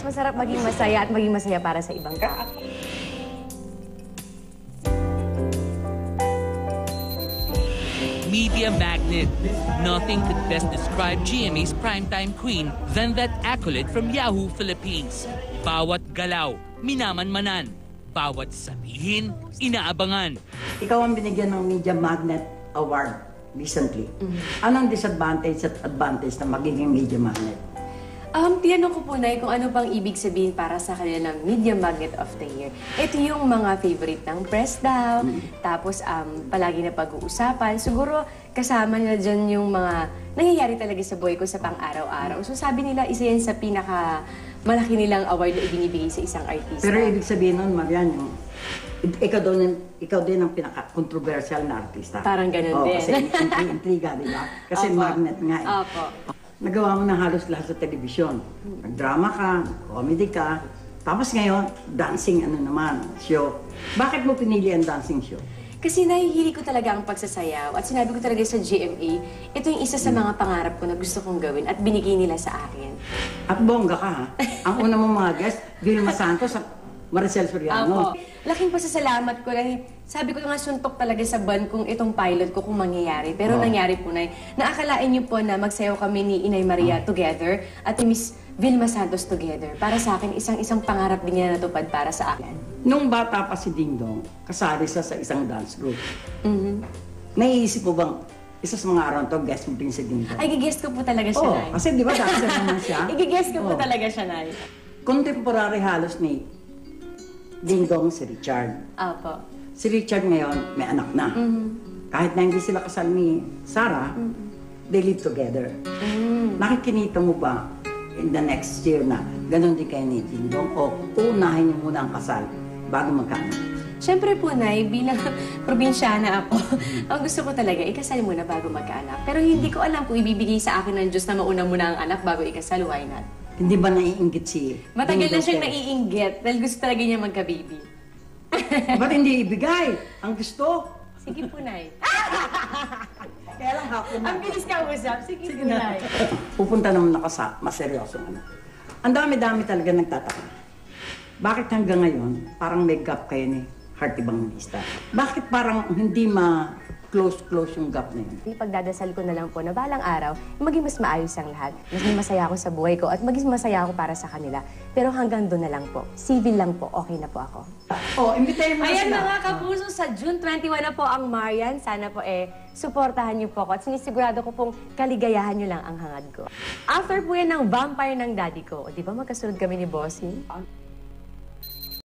masarap maging masaya at maging masaya para sa ibang tao. Media magnet. Nothing could best describe GMA's primetime queen than that accolade from Yahoo Philippines. Bawat galaw, minamanmanan. Bawat sabihin, inaabangan. Ikaw ang binigyan ng Media Magnet Award recently. Anong disadvantage at advantage na magiging Media Magnet? Tinanong ko po na kung ano pang ibig sabihin para sa kanila ng Media Magnet of the Year. Ito yung mga favorite ng press daw, tapos palagi na pag-uusapan. Siguro kasama nila dyan yung mga nangyayari talaga sa buhay ko sa pang-araw-araw. So sabi nila, isa yan sa pinaka-malaki nilang award na ibinibigay sa isang artista. Pero ibig sabihin nun, Marian, yung ikaw din ang pinaka-controversial na artista. Parang ganun din. Kasi intriga, di ba? Kasi Opo. magnet nga eh. Opo. Nagawa mo na halos lahat sa telebisyon. Nagdrama ka, comedy ka, tapos ngayon, dancing show. Bakit mo pinili ang dancing show? Kasi nahihili ko talaga ang pagsasayaw at sinabi ko talaga sa GMA, ito yung isa sa mga pangarap ko na gusto kong gawin at binigay nila sa akin. At bongga ka ha? Ang una mong mga guest, Vilma Santos at Maricel Soriano. Opo. Laking pasasalamat ko na sabi ko nga suntok talaga sa ban kung itong pilot ko kung mangyayari. Pero nangyari po na naakalain niyo po na magsayaw kami ni Inay Maria together at ni Miss Vilma Santos together. Para sa akin, isang pangarap din niya natupad para sa akin. Nung bata pa si Dingdong, kasali siya sa isang dance group. Naiisip mo bang isa sa mga araw to, guest mo din si Dingdong? Ay, gigest ko po talaga siya, Nay. Kasi di ba dancer naman siya? Igigest ko po talaga siya, Nay. Contemporary halos ni Dingdong si Richard. Opo. Si Richard ngayon, may anak na. Kahit na hindi sila kasal ni Sarah, they live together. Nakikinita mo ba in the next year na ganun din kayo ni Dingdong o unahin niyo muna ang kasal bago magkaanak? Siyempre po, Nay, bilang probinsyana ako, ang gusto ko talaga, ikasal muna bago magkaanak. Pero hindi ko alam kung ibibigay sa akin ng Diyos na mauna muna ang anak bago ikasal, why not? Hindi ba naiinggit si Matagal na Dingdong siyang kay- naiinggit dahil gusto talaga niya magka-baby. Ba't hindi ibigay? Ang gusto. Sige po, Nay. Kaya lang hapon na. Ang bilis ka usap. Sige po, Nay. Pupunta naman ako sa maseryoso. Ang dami-dami talaga nagtataka. Bakit hanggang ngayon, parang may gap kayo ni Heart Evangelista? Bakit parang hindi ma-close yung gap na yun? Pagdadasal ko na lang po na balang araw, maging mas maayos ang lahat. Maging masaya ako sa buhay ko at maging masaya ako para sa kanila. Pero hanggang doon na lang po. Civil lang po. Okay na po ako. Imbitahin mo na Ayan sila. mga kapuso, sa June 21 na po ang Marian. Sana po suportahan niyo po ako at sinisigurado ko pong kaligayahan niyo lang ang hangad ko. After po yan ng Vampire ng Daddy ko, o di ba magkasunod kami ni Bossing?